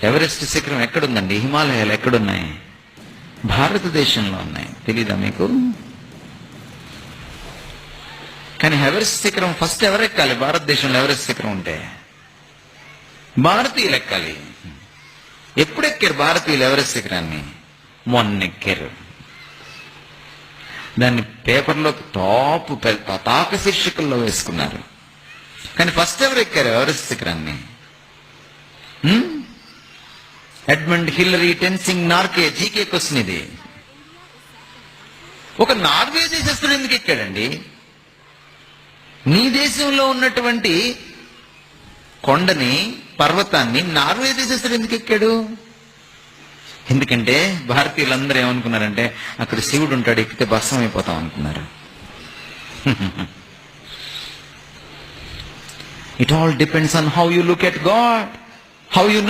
Everest శిఖరం ఎక్కడుందండి? హిమాలయాలు ఎక్కడున్నాయి? భారతదేశంలో ఉన్నాయి. తెలీదా మీకు? కానీ ఎవరెస్ట్ శిఖరం ఫస్ట్ ఎవరెక్కాలి? భారతదేశంలో ఎవరెస్ట్ శిఖరం ఉంటే భారతీయులు ఎక్కాలి. ఎప్పుడు ఎక్కారు భారతీయులు ఎవరెస్ట్ శిఖరాన్ని? మొన్న ఎక్కారు. దాన్ని పేపర్లో టాప్ పతాక శీర్షికల్లో వేసుకున్నారు. కానీ ఫస్ట్ ఎవరు ఎక్కారు ఎవరెస్ట్ శిఖరాన్ని? Edmund Hillary, Tenzing Norgay. GK question ఇది. ఒక నార్వే దేశస్తుడు ఎందుకు ఎక్కాడండి? నీ దేశంలో ఉన్నటువంటి కొండని, పర్వతాన్ని నార్వే దేశస్తుడు ఎందుకు ఎక్కాడు? ఎందుకంటే భారతీయులందరూ ఏమనుకున్నారంటే అక్కడ శివుడు ఉంటాడు, ఎక్కితే భస్మం అయిపోతాం అనుకున్నారు. It all depends on how you look at God, how you know